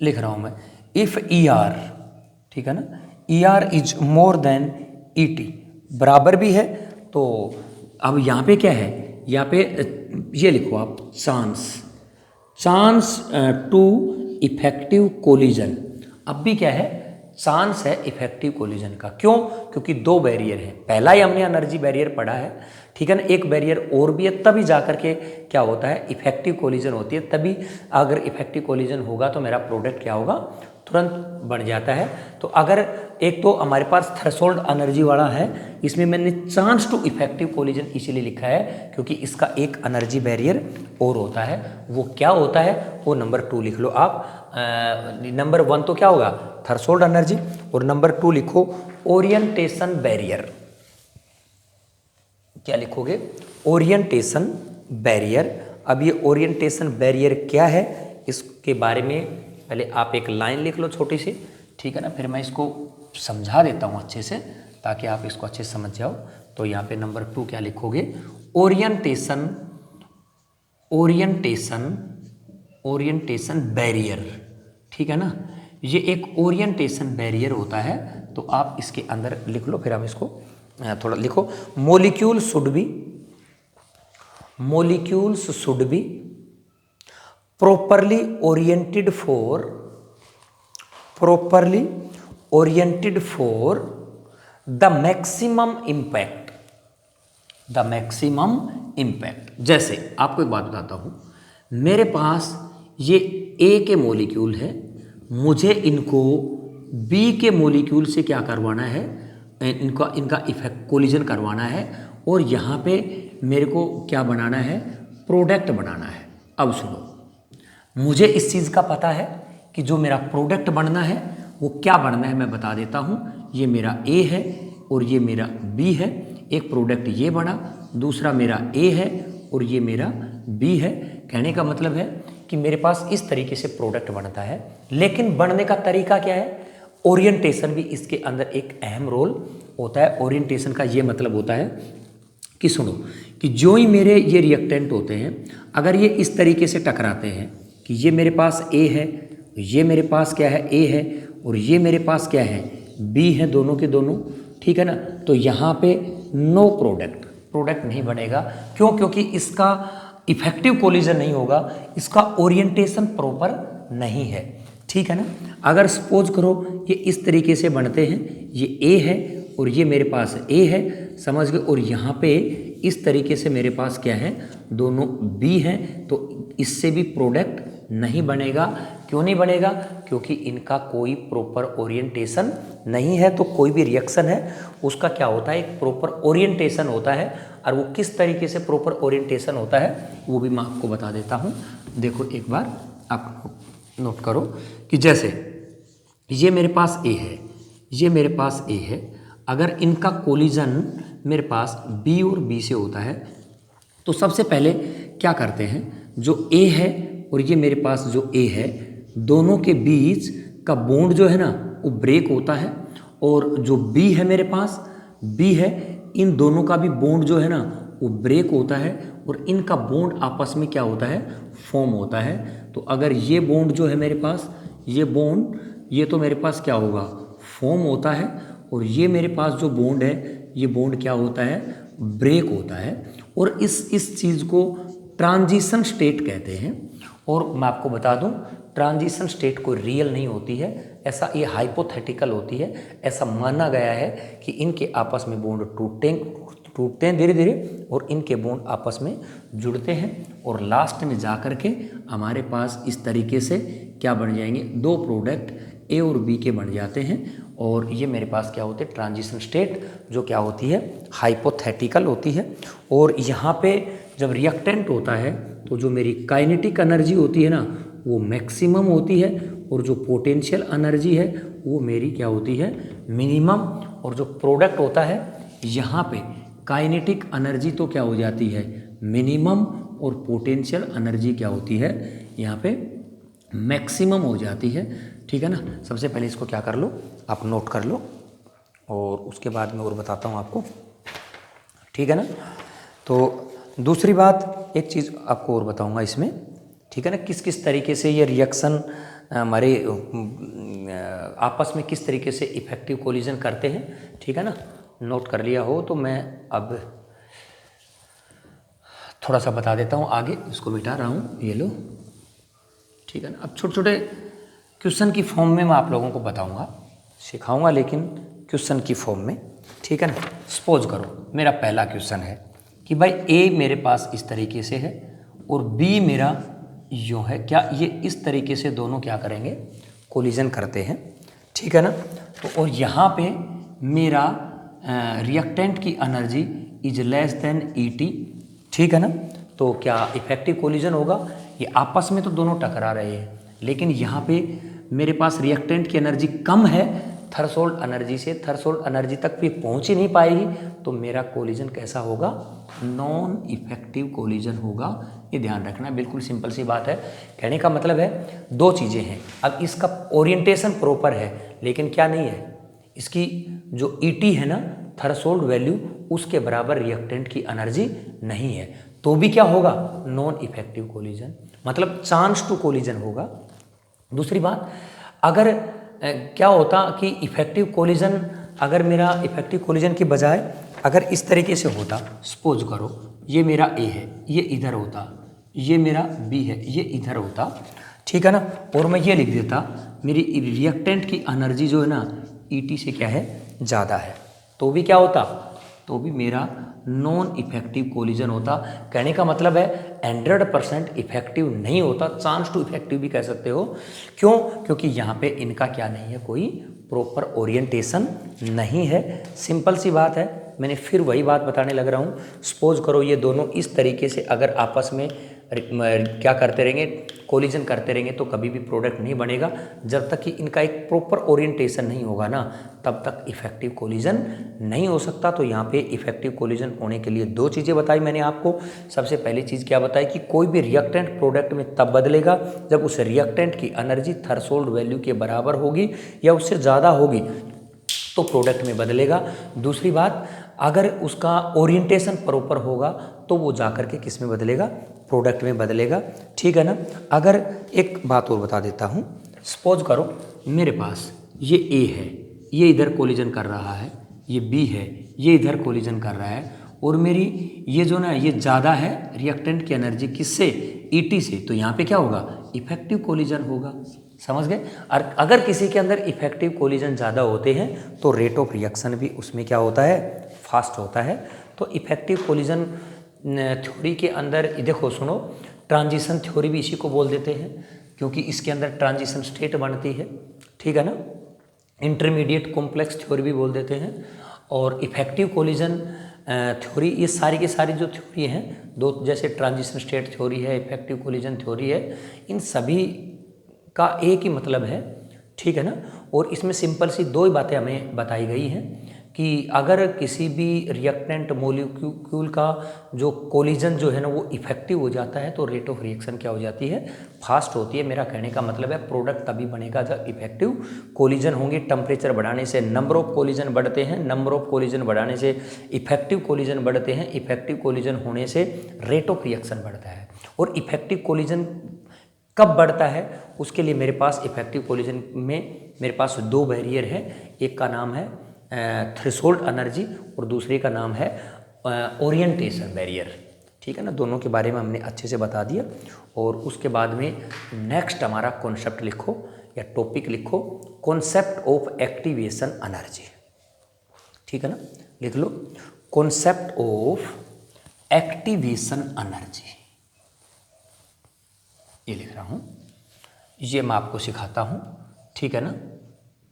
लिख रहा हूँ मैं, इफ़ ER, ठीक है ना, ER is more than ET, बराबर भी है। तो अब यहाँ पे क्या है, यहाँ पे ये लिखो आप, चांस टू इफेक्टिव कोलिजन। अब भी क्या है, चांस है इफेक्टिव कोलिजन का। क्यों? क्योंकि दो बैरियर हैं। पहला ही हमने एनर्जी बैरियर पढ़ा है, ठीक है ना, एक बैरियर और भी है, तभी जाकर के क्या होता है, इफेक्टिव कोलिजन होती है। तभी अगर इफेक्टिव कोलिजन होगा तो मेरा प्रोडक्ट क्या होगा, तुरंत बन जाता है। तो अगर एक तो हमारे पास थ्रेशोल्ड एनर्जी वाला है, इसमें मैंने चांस टू इफेक्टिव कोलिजन इसीलिए लिखा है क्योंकि इसका एक एनर्जी बैरियर और होता है। वो क्या होता है, वो नंबर 2 लिख लो आप। नंबर 1 तो क्या होगा, थ्रेशोल्ड एनर्जी, और नंबर 2 लिखो ओरिएंटेशन बैरियर। क्या लिखोगे, ओरिएंटेशन बैरियर। अब ये ओरिएंटेशन बैरियर क्या है, इसके बारे में पहले आप एक लाइन लिख लो छोटी सी, ठीक है ना, फिर मैं इसको समझा देता हूँ अच्छे से ताकि आप इसको अच्छे से समझ जाओ। तो यहाँ पे नंबर 2 क्या लिखोगे, ओरिएंटेशन बैरियर, ठीक है ना। ये एक ओरिएंटेशन बैरियर होता है, तो आप इसके अंदर लिख लो, फिर हम इसको थोड़ा लिखो। Molecules should be properly oriented for the maximum impact। जैसे आपको एक बात बताता हूँ, मेरे पास ये ए के मॉलिक्यूल है, मुझे इनको बी के मॉलिक्यूल से क्या करवाना है, इनका इफेक्ट कोलिजन करवाना है, और यहाँ पे मेरे को क्या बनाना है, प्रोडक्ट बनाना है। अब सुनो, मुझे इस चीज़ का पता है कि जो मेरा प्रोडक्ट बनना है वो क्या बनना है, मैं बता देता हूँ। ये मेरा ए है और ये मेरा बी है। एक प्रोडक्ट ये बना, दूसरा मेरा ए है और ये मेरा बी है। कहने का मतलब है कि मेरे पास इस तरीके से प्रोडक्ट बनता है, लेकिन बनने का तरीका क्या है, ओरिएंटेशन भी इसके अंदर एक अहम रोल होता है। ओरिएंटेशन का ये मतलब होता है कि सुनो, कि जो ही मेरे ये रिएक्टेंट होते हैं, अगर ये इस तरीके से टकराते हैं कि ये मेरे पास ए है, ये मेरे पास क्या है, ए है, और ये मेरे पास क्या है, बी है, दोनों के दोनों, ठीक है ना, तो यहाँ पे नो प्रोडक्ट नहीं बनेगा। क्यों? क्योंकि इसका इफेक्टिव कोलिजन नहीं होगा, इसका ओरिएंटेशन प्रॉपर नहीं है, ठीक है ना। अगर सपोज करो ये इस तरीके से बनते हैं, ये ए है और ये मेरे पास ए है, समझ गए, और यहाँ पे इस तरीके से मेरे पास क्या है, दोनों बी हैं, तो इससे भी प्रोडक्ट नहीं बनेगा। क्यों नहीं बनेगा? क्योंकि इनका कोई प्रॉपर ओरिएंटेशन नहीं है। तो कोई भी रिएक्शन है उसका क्या होता है, एक प्रॉपर ओरिएंटेशन होता है, और वो किस तरीके से प्रॉपर ओरिएंटेशन होता है वो भी मैं आपको बता देता हूँ। देखो एक बार आप नोट करो कि जैसे ये मेरे पास ए है, ये मेरे पास ए है, अगर इनका कोलिजन मेरे पास बी और बी से होता है तो सबसे पहले क्या करते हैं, जो ए है और ये मेरे पास जो ए है, दोनों के बीच का बॉन्ड जो है ना वो ब्रेक होता है, और जो बी है मेरे पास, बी है, इन दोनों का भी बॉन्ड जो है ना वो ब्रेक होता है, और इनका बॉन्ड आपस में क्या होता है, फॉर्म होता है। तो अगर ये बॉन्ड जो है मेरे पास, ये बॉन्ड, ये तो मेरे पास क्या होगा, फॉर्म होता है, और ये मेरे पास जो बॉन्ड है, ये बॉन्ड क्या होता है, ब्रेक होता है। और इस चीज़ को ट्रांजिशन स्टेट कहते हैं। और मैं आपको बता दूं, ट्रांजिशन स्टेट कोई रियल नहीं होती है, ऐसा ये हाइपोथेटिकल होती है। ऐसा माना गया है कि इनके आपस में बॉन्ड टूटते हैं धीरे धीरे, और इनके बॉन्ड आपस में जुड़ते हैं, और लास्ट में जा कर के हमारे पास इस तरीके से क्या बन जाएंगे, दो प्रोडक्ट ए और बी के बन जाते हैं। और ये मेरे पास क्या होते हैं, ट्रांजिशन स्टेट, जो क्या होती है, हाइपोथेटिकल होती है। और यहाँ पे जब रिएक्टेंट होता है तो जो मेरी काइनेटिक एनर्जी होती है ना वो मैक्सिमम होती है, और जो पोटेंशियल एनर्जी है वो मेरी क्या होती है, मिनिमम। और जो प्रोडक्ट होता है यहाँ पे काइनेटिक एनर्जी तो क्या हो जाती है, मिनिमम, और पोटेंशियल एनर्जी क्या होती है, यहाँ पे मैक्सिमम हो जाती है, ठीक है ना। सबसे पहले इसको क्या कर लो, आप नोट कर लो, और उसके बाद मैं और बताता हूँ आपको, ठीक है ना। तो दूसरी बात, एक चीज़ आपको और बताऊँगा इसमें, ठीक है ना, किस किस तरीके से ये रिएक्शन हमारे आपस में किस तरीके से इफेक्टिव कोलिजन करते हैं, ठीक है ना। नोट कर लिया हो तो मैं अब थोड़ा सा बता देता हूँ आगे, इसको मिटा रहा हूँ, ये लो, ठीक है ना। अब छोटे छोटे क्वेश्चन की फॉर्म में मैं आप लोगों को बताऊंगा, सिखाऊंगा लेकिन क्वेश्चन की फॉर्म में, ठीक है ना। सपोज करो मेरा पहला क्वेश्चन है कि भाई ए मेरे पास इस तरीके से है और बी मेरा यूँ है, क्या ये इस तरीके से दोनों क्या करेंगे, कोलिजन करते हैं, ठीक है ना। तो और यहाँ पे मेरा रिएक्टेंट की energy is less than ET, ठीक है ना। तो क्या इफेक्टिव कोलिजन होगा, ये आपस में तो दोनों टकरा रहे हैं, लेकिन यहाँ पे मेरे पास रिएक्टेंट की एनर्जी कम है थ्रेशोल्ड एनर्जी से, थ्रेशोल्ड एनर्जी तक भी पहुँच ही नहीं पाएगी, तो मेरा कोलिजन कैसा होगा, नॉन इफेक्टिव कोलिजन होगा। ये ध्यान रखना, बिल्कुल सिंपल सी बात है। कहने का मतलब है दो चीज़ें हैं, अब इसका ओरिएंटेशन प्रॉपर है लेकिन क्या नहीं है, इसकी जो ET है ना, थ्रेशोल्ड वैल्यू, उसके बराबर रिएक्टेंट की एनर्जी नहीं है, तो भी क्या होगा, नॉन इफेक्टिव कोलिजन, मतलब चांस टू कोलिजन होगा। दूसरी बात, अगर क्या होता कि इफेक्टिव कोलिजन, अगर मेरा इफेक्टिव कोलिजन की बजाय अगर इस तरीके से होता, सपोज करो ये मेरा A है, ये इधर होता, ये मेरा B है, ये इधर होता, ठीक है ना, और मैं ये लिख देता मेरी रिएक्टेंट की एनर्जी जो है ना ET से क्या है, ज़्यादा है, तो भी क्या होता, तो भी मेरा नॉन इफेक्टिव कोलिजन होता। कहने का मतलब है 100% इफेक्टिव नहीं होता, चांस टू इफेक्टिव भी कह सकते हो। क्यों, क्योंकि यहाँ पे इनका क्या नहीं है, कोई प्रॉपर ओरिएंटेशन नहीं है, सिंपल सी बात है। मैंने फिर वही बात बताने लग रहा हूँ, सपोज करो ये दोनों इस तरीके से अगर आपस में क्या करते रहेंगे, कोलिजन करते रहेंगे, तो कभी भी प्रोडक्ट नहीं बनेगा। जब तक कि इनका एक प्रॉपर ओरिएंटेशन नहीं होगा ना, तब तक इफेक्टिव कोलिजन नहीं हो सकता। तो यहाँ पे इफेक्टिव कोलिजन होने के लिए दो चीज़ें बताई मैंने आपको। सबसे पहली चीज़ क्या बताई कि कोई भी रिएक्टेंट प्रोडक्ट में तब बदलेगा जब उस रिएक्टेंट की एनर्जी थ्रेशोल्ड वैल्यू के बराबर होगी या उससे ज़्यादा होगी, तो प्रोडक्ट में बदलेगा। दूसरी बात, अगर उसका ओरिएंटेशन प्रॉपर होगा तो वो जाकर के किस में बदलेगा, प्रोडक्ट में बदलेगा, ठीक है ना। अगर एक बात और बता देता हूँ, सपोज करो मेरे पास ये A है, ये इधर कोलिजन कर रहा है, ये B है, ये इधर कोलिजन कर रहा है, और मेरी ये जो ना ये ज़्यादा है रिएक्टेंट की एनर्जी किससे, ET से, तो यहाँ पे क्या होगा, इफेक्टिव कोलिजन होगा, समझ गए। और अगर किसी के अंदर इफेक्टिव कोलिजन ज़्यादा होते हैं तो रेट ऑफ रिएक्शन भी उसमें क्या होता है, फास्ट होता है। तो इफेक्टिव कोलिजन थ्योरी के अंदर देखो सुनो, ट्रांजिशन थ्योरी भी इसी को बोल देते हैं, क्योंकि इसके अंदर ट्रांजिशन स्टेट बनती है, ठीक है ना। इंटरमीडिएट कॉम्प्लेक्स थ्योरी भी बोल देते हैं। और इफेक्टिव कोलिजन थ्योरी, ये सारी की सारी जो थ्योरी हैं, दो जैसे ट्रांजिशन स्टेट थ्योरी है, इफेक्टिव कोलिजन थ्योरी है, इन सभी का एक ही मतलब है, ठीक है ना। और इसमें सिंपल सी दो ही बातें हमें बताई गई हैं कि अगर किसी भी रिएक्टेंट मॉलिक्यूल का जो कोलिजन जो है ना वो इफेक्टिव हो जाता है तो रेट ऑफ रिएक्शन क्या हो जाती है, फास्ट होती है। मेरा कहने का मतलब है प्रोडक्ट तभी बनेगा जब इफेक्टिव कोलिजन होंगे। टेम्परेचर बढ़ाने से नंबर ऑफ कोलिजन बढ़ते हैं, नंबर ऑफ कोलिजन बढ़ाने से इफेक्टिव कोलिजन बढ़ते हैं, इफेक्टिव कोलिजन होने से रेट ऑफ रिएक्शन बढ़ता है। और इफेक्टिव कोलिजन कब बढ़ता है, उसके लिए मेरे पास इफेक्टिव कोलिजन में मेरे पास दो बैरियर है, एक का नाम है थ्रेशोल्ड एनर्जी और दूसरे का नाम है ओरिएंटेशन बैरियर, ठीक है ना। दोनों के बारे में हमने अच्छे से बता दिया। और उसके बाद में नेक्स्ट हमारा कॉन्सेप्ट लिखो या टॉपिक लिखो, कॉन्सेप्ट ऑफ एक्टिवेशन एनर्जी, ठीक है ना। लिख लो कॉन्सेप्ट ऑफ एक्टिवेशन एनर्जी, ये लिख रहा हूँ, ये मैं आपको सिखाता हूँ, ठीक है ना।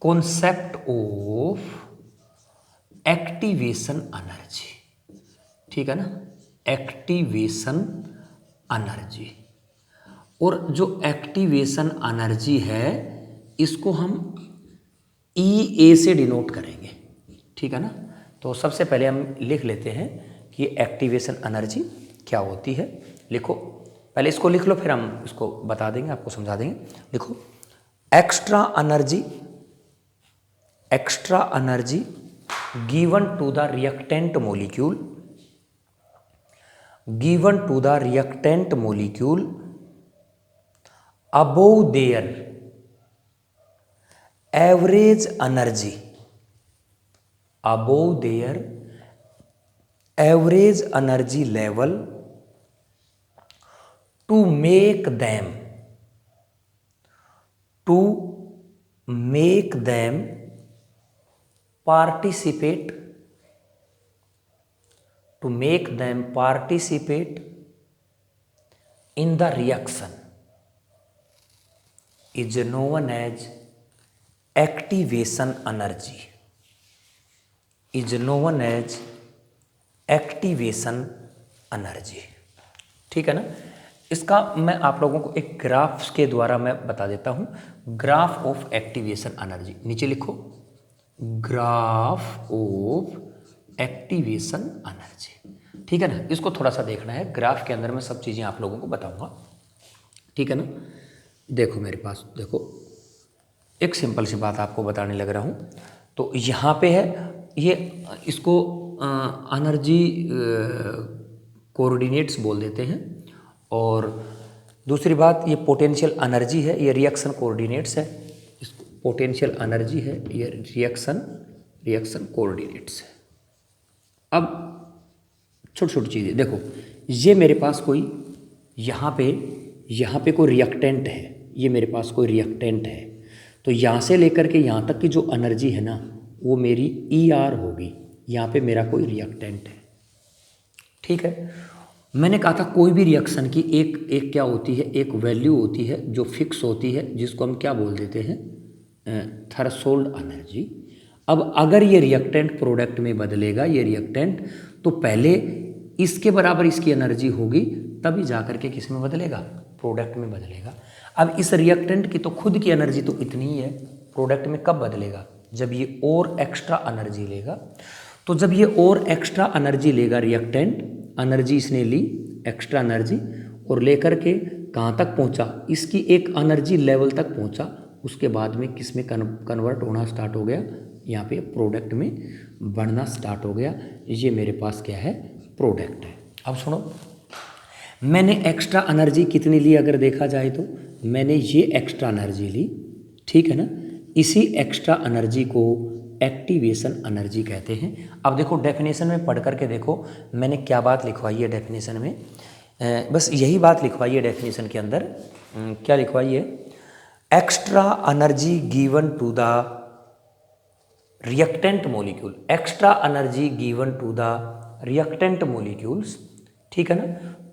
कॉन्सेप्ट ऑफ एक्टिवेशन एनर्जी, ठीक है ना, एक्टिवेशन एनर्जी। और जो एक्टिवेशन एनर्जी है इसको हम EA से डिनोट करेंगे, ठीक है ना। तो सबसे पहले हम लिख लेते हैं कि एक्टिवेशन एनर्जी क्या होती है। लिखो, पहले इसको लिख लो फिर हम इसको बता देंगे, आपको समझा देंगे। लिखो, extra energy given to the reactant molecule above their average energy level to make them participate, to make them participate in the reaction is known as activation energy, is known as activation energy। ठीक है ना। इसका मैं आप लोगों को एक graph के द्वारा मैं बता देता हूं। ग्राफ ऑफ एक्टिवेशन एनर्जी, नीचे लिखो ग्राफ ऑफ एक्टिवेशन एनर्जी। ठीक है ना। इसको थोड़ा सा देखना है, ग्राफ के अंदर मैं सब चीज़ें आप लोगों को बताऊंगा। ठीक है ना। देखो मेरे पास, देखो एक सिंपल सी बात आपको बताने लग रहा हूँ। तो यहाँ पे है ये, इसको एनर्जी कोऑर्डिनेट्स बोल देते हैं। और दूसरी बात, ये पोटेंशियल एनर्जी है, ये रिएक्शन कोऑर्डिनेट्स है। पोटेंशियल एनर्जी है, ये रिएक्शन कोऑर्डिनेट्स है। अब छोटी छोटी चीज़ें देखो, ये मेरे पास कोई यहाँ पे कोई रिएक्टेंट है, ये मेरे पास कोई रिएक्टेंट है। तो यहाँ से लेकर के यहाँ तक की जो एनर्जी है ना, वो मेरी ER होगी। यहाँ पे मेरा कोई रिएक्टेंट है। ठीक है। मैंने कहा था कोई भी रिएक्शन की एक क्या होती है, एक वैल्यू होती है जो फिक्स होती है, जिसको हम क्या बोल देते हैं, थ्रेशोल्ड एनर्जी। अब अगर ये रिएक्टेंट प्रोडक्ट में बदलेगा, ये रिएक्टेंट, तो पहले इसके बराबर इसकी एनर्जी होगी, तभी जा करके किस में बदलेगा, प्रोडक्ट में बदलेगा। अब इस रिएक्टेंट की तो खुद की एनर्जी तो इतनी ही है, प्रोडक्ट में कब बदलेगा, जब ये और एक्स्ट्रा एनर्जी लेगा। तो जब ये और एक्स्ट्रा एनर्जी लेगा रिएक्टेंट, एनर्जी इसने ली, एक्स्ट्रा एनर्जी, और लेकर के कहाँ तक पहुँचा, इसकी एक एनर्जी लेवल तक पहुँचा। उसके बाद में किस में कन्वर्ट होना स्टार्ट हो गया, यहाँ पे प्रोडक्ट में बढ़ना स्टार्ट हो गया। ये मेरे पास क्या है, प्रोडक्ट है। अब सुनो, मैंने एक्स्ट्रा एनर्जी कितनी ली, अगर देखा जाए तो मैंने ये एक्स्ट्रा एनर्जी ली। ठीक है ना। इसी एक्स्ट्रा एनर्जी को एक्टिवेशन एनर्जी कहते हैं। अब देखो डेफिनेशन में पढ़ करके देखो मैंने क्या बात लिखवाई है डेफिनेशन में, बस यही बात लिखवाई है डेफिनेशन के अंदर। क्या लिखवाई है, extra energy given to the reactant molecule, extra energy given to the reactant molecules. ठीक है ना,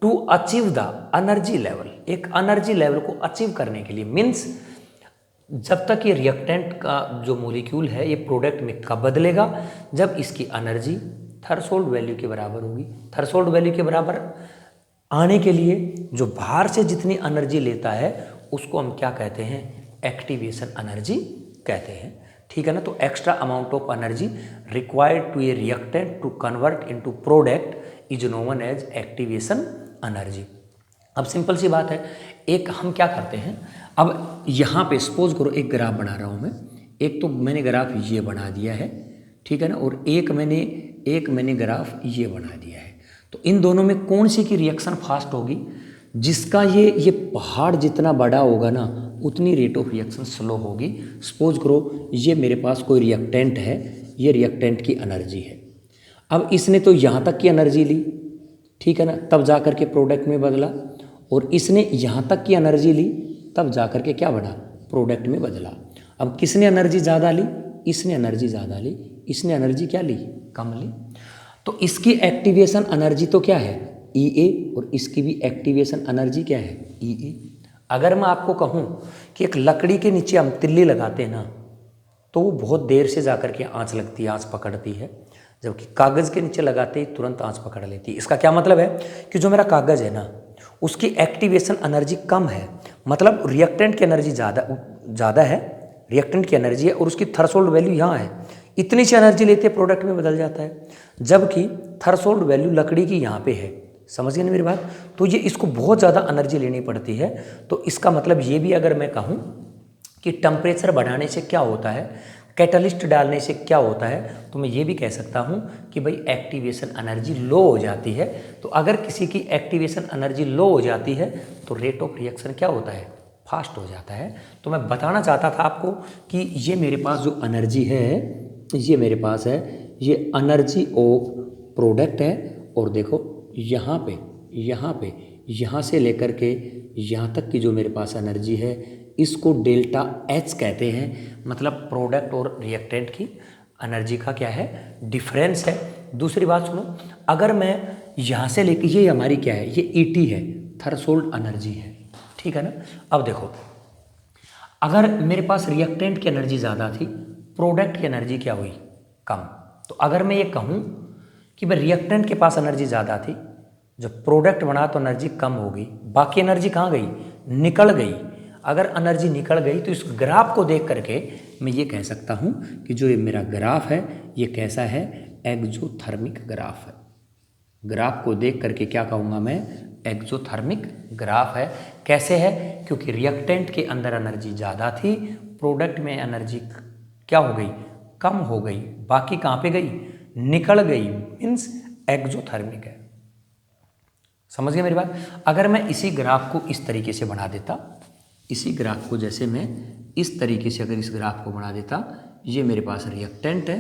to achieve the energy level, एक एनर्जी लेवल को अचीव करने के लिए, मीन्स जब तक ये रिएक्टेंट का जो मॉलिक्यूल है ये प्रोडक्ट में कब बदलेगा, जब इसकी एनर्जी थ्रेशोल्ड वैल्यू के बराबर होगी। थ्रेशोल्ड वैल्यू के बराबर आने के लिए जो बाहर से जितनी एनर्जी लेता है उसको हम क्या कहते हैं, एक्टिवेशन एनर्जी कहते हैं। ठीक है ना। तो extra amount of energy required to a reactant to convert into product is known as activation energy. अब सिंपल सी बात है, एक हम क्या करते हैं, अब यहाँ पे सपोज करो एक ग्राफ बना रहा हूँ मैं, एक तो मैंने ग्राफ ये बना दिया है। ठीक है ना। और एक मैंने ग्राफ ये बना दिया है। तो इन दोनों में कौन सी की रिएक्शन फास्ट होगी, जिसका ये पहाड़ जितना बड़ा होगा ना, उतनी रेट ऑफ रिएक्शन स्लो होगी। सपोज करो ये मेरे पास कोई रिएक्टेंट है, ये रिएक्टेंट की एनर्जी है। अब इसने तो यहाँ तक की एनर्जी ली, ठीक है ना, तब जा कर के प्रोडक्ट में बदला। और इसने यहाँ तक की एनर्जी ली, तब जा कर के क्या बना, प्रोडक्ट में बदला। अब किसने एनर्जी ज़्यादा ली, इसने एनर्जी ज़्यादा ली, इसने एनर्जी क्या ली, कम ली। तो इसकी एक्टिवेशन एनर्जी तो क्या है, EA, और इसकी भी एक्टिवेशन एनर्जी क्या है, EA। अगर मैं आपको कहूँ कि एक लकड़ी के नीचे हम तिल्ली लगाते हैं ना, तो वो बहुत देर से जा कर के आँच लगती है, आँच पकड़ती है, जबकि कागज़ के नीचे लगाते ही तुरंत आँच पकड़ लेती है। इसका क्या मतलब है कि जो मेरा कागज़ है ना, उसकी एक्टिवेशन एनर्जी कम है, मतलब रिएक्टेंट की एनर्जी ज़्यादा है, रिएक्टेंट की एनर्जी है, और उसकी थ्रेशोल्ड वैल्यू यहाँ है, इतनी सी एनर्जी लेते हैं प्रोडक्ट में बदल जाता है, जबकि थ्रेशोल्ड वैल्यू लकड़ी की यहाँ पे है। समझ गए ना मेरी बात। तो ये इसको बहुत ज़्यादा एनर्जी लेनी पड़ती है। तो इसका मतलब ये भी अगर मैं कहूँ कि टेम्परेचर बढ़ाने से क्या होता है, कैटलिस्ट डालने से क्या होता है, तो मैं ये भी कह सकता हूँ कि भाई एक्टिवेशन एनर्जी लो हो जाती है। तो अगर किसी की एक्टिवेशन एनर्जी लो हो जाती है तो रेट ऑफ रिएक्शन क्या होता है, फास्ट हो जाता है। तो मैं बताना चाहता था आपको कि ये मेरे पास जो एनर्जी है, ये मेरे पास है, ये एनर्जी ऑफ प्रोडक्ट है। और देखो यहाँ से लेकर के यहाँ तक की जो मेरे पास एनर्जी है, इसको डेल्टा H कहते हैं, मतलब प्रोडक्ट और रिएक्टेंट की एनर्जी का क्या है, डिफरेंस है। दूसरी बात सुनो, अगर मैं यहाँ से लेके, ये हमारी क्या है, ये ईटी है, थ्रेशोल्ड एनर्जी है, ठीक है ना। अब देखो, अगर मेरे पास रिएक्टेंट की एनर्जी ज़्यादा थी, प्रोडक्ट की एनर्जी क्या हुई, कम। तो अगर मैं ये कहूँ कि भाई रिएक्टेंट के पास एनर्जी ज़्यादा थी, जब प्रोडक्ट बना तो एनर्जी कम हो गई, बाकी एनर्जी कहाँ गई, निकल गई। अगर एनर्जी निकल गई तो इस ग्राफ को देख करके मैं ये कह सकता हूँ कि जो ये मेरा ग्राफ है ये कैसा है, एक्सोथर्मिक ग्राफ है। ग्राफ को देख करके क्या कहूँगा मैं, एक्सोथर्मिक ग्राफ है। कैसे है, क्योंकि रिएक्टेंट के अंदर एनर्जी ज़्यादा थी, प्रोडक्ट में एनर्जी क्या हो गई, कम हो गई, बाकी कहाँ पे गई, निकल गई, मीन्स एक्सोथर्मिक है। समझ गए मेरी बात। अगर मैं इसी ग्राफ को इस तरीके से बना देता, इसी ग्राफ को जैसे मैं इस तरीके से अगर इस ग्राफ को बना देता, ये मेरे पास रिएक्टेंट है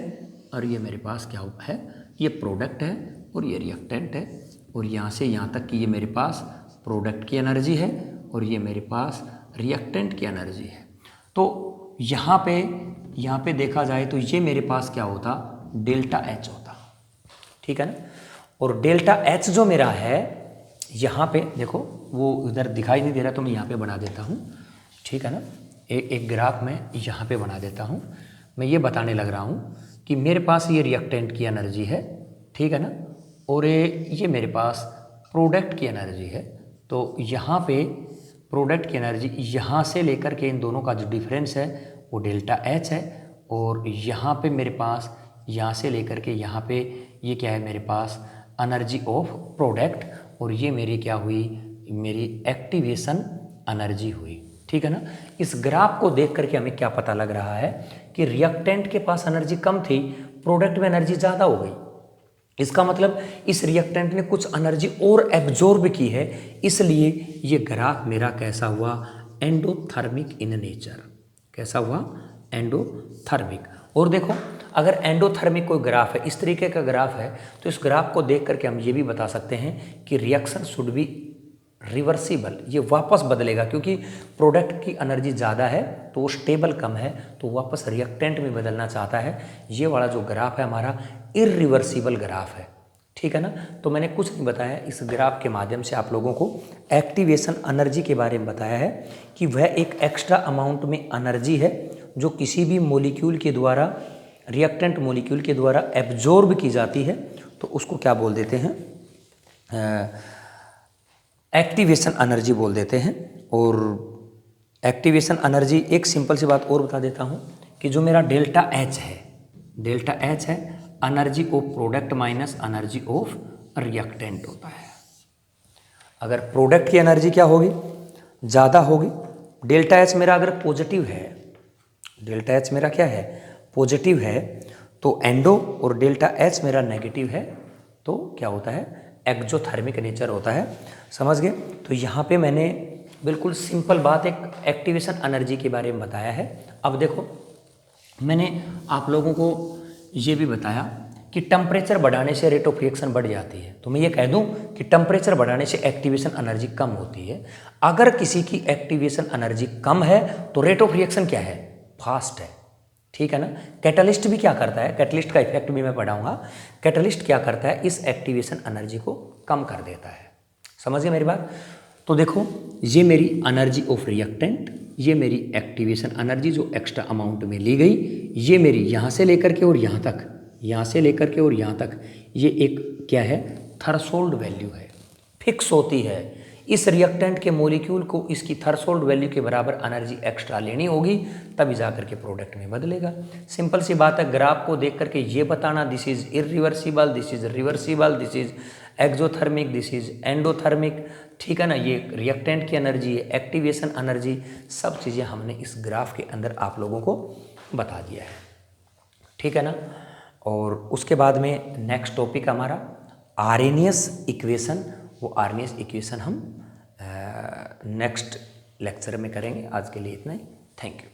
और ये मेरे पास क्या है, ये प्रोडक्ट है और ये रिएक्टेंट है, और यहाँ से यहाँ तक कि ये मेरे पास प्रोडक्ट की एनर्जी है और ये मेरे पास रिएक्टेंट की एनर्जी है। तो यहाँ पे देखा जाए तो ये मेरे पास क्या होता, डेल्टा एच होता, ठीक है ना। और डेल्टा एच जो मेरा है, यहाँ पे देखो वो इधर दिखाई नहीं दे रहा तो मैं यहाँ पे बना देता हूँ, ठीक है ना। एक ग्राफ में यहाँ पे बना देता हूँ। मैं ये बताने लग रहा हूँ कि मेरे पास ये रिएक्टेंट की एनर्जी है, ठीक है ना, और ये मेरे पास प्रोडक्ट की एनर्जी है। तो यहाँ पे प्रोडक्ट की एनर्जी यहाँ से लेकर के इन दोनों का जो डिफरेंस है वो डेल्टा एच है, और यहाँ पे मेरे पास यहाँ से लेकर के यहाँ पे ये क्या है, मेरे पास एनर्जी ऑफ प्रोडक्ट, और ये मेरी क्या हुई, मेरी एक्टिवेशन एनर्जी हुई, ठीक है ना। इस ग्राफ को देख करके हमें क्या पता लग रहा है कि रिएक्टेंट के पास एनर्जी कम थी, प्रोडक्ट में एनर्जी ज़्यादा हो गई। इसका मतलब इस रिएक्टेंट ने कुछ एनर्जी और एब्जॉर्ब की है, इसलिए ये ग्राफ मेरा कैसा हुआ, एंडोथर्मिक इन नेचर। कैसा हुआ, एंडोथर्मिक। और देखो, अगर एंडोथर्मिक कोई ग्राफ है, इस तरीके का ग्राफ है, तो इस ग्राफ को देख करके हम ये भी बता सकते हैं कि रिएक्शन शुड बी रिवर्सिबल, ये वापस बदलेगा, क्योंकि प्रोडक्ट की एनर्जी ज़्यादा है तो वो स्टेबल कम है, तो वापस रिएक्टेंट में बदलना चाहता है। ये वाला जो ग्राफ है हमारा इरिवर्सिबल ग्राफ है, ठीक है ना। तो मैंने कुछ नहीं बताया, इस ग्राफ के माध्यम से आप लोगों को एक्टिवेशन एनर्जी के बारे में बताया है कि वह एक एक्स्ट्रा अमाउंट में एनर्जी है जो किसी भी मॉलिक्यूल के द्वारा, रिएक्टेंट मॉलिक्यूल के द्वारा एब्जॉर्ब की जाती है, तो उसको क्या बोल देते हैं, एक्टिवेशन एनर्जी बोल देते हैं। और एक्टिवेशन एनर्जी, एक सिंपल सी बात और बता देता हूँ कि जो मेरा डेल्टा एच है, डेल्टा एच है energy of product minus energy of reactant होता है। अगर प्रोडक्ट की एनर्जी क्या होगी, ज़्यादा होगी, डेल्टा एच मेरा अगर पॉजिटिव है, डेल्टा एच मेरा क्या है, पॉजिटिव है, तो एंडो, और डेल्टा एच मेरा नेगेटिव है तो क्या होता है, एक्सोथर्मिक नेचर होता है। समझ गए। तो यहाँ पे मैंने बिल्कुल सिंपल बात एक एक्टिवेशन एनर्जी के बारे में बताया है। अब देखो, मैंने आप लोगों को ये भी बताया कि टेम्परेचर बढ़ाने से रेट ऑफ रिएक्शन बढ़ जाती है, तो मैं ये कह दूं कि टेम्परेचर बढ़ाने से एक्टिवेशन एनर्जी कम होती है। अगर किसी की एक्टिवेशन एनर्जी कम है तो रेट ऑफ रिएक्शन क्या है, फास्ट है, ठीक है ना। कैटलिस्ट भी क्या करता है, कैटलिस्ट का इफेक्ट भी मैं पढ़ाऊंगा। कैटलिस्ट क्या करता है, इस एक्टिवेशन एनर्जी को कम कर देता है। समझिए मेरी बात। तो देखो, ये मेरी एनर्जी ऑफ रिएक्टेंट, ये मेरी एक्टिवेशन एनर्जी जो एक्स्ट्रा अमाउंट में ली गई, ये मेरी यहाँ से लेकर के और यहाँ तक, यहाँ से लेकर के और यहाँ तक, ये एक क्या है, थ्रेशोल्ड वैल्यू है, फिक्स होती है। इस रिएक्टेंट के मॉलिक्यूल को इसकी थ्रेशोल्ड वैल्यू के बराबर एनर्जी एक्स्ट्रा लेनी होगी, तभी जाकर के प्रोडक्ट में बदलेगा। सिंपल सी बात है, ग्राफ को देख करके ये बताना this is irreversible, this is reversible, this is exothermic, this is endothermic, ठीक है ना। ये रिएक्टेंट की एनर्जी है, एक्टिवेशन एनर्जी, सब चीज़ें हमने इस ग्राफ के अंदर आप लोगों को बता दिया है, ठीक है ना। और उसके बाद में नेक्स्ट टॉपिक हमारा आर्हेनियस इक्वेशन, वो आर्हेनियस इक्वेशन हम नेक्स्ट लेक्चर में करेंगे। आज के लिए इतना ही, थैंक यू।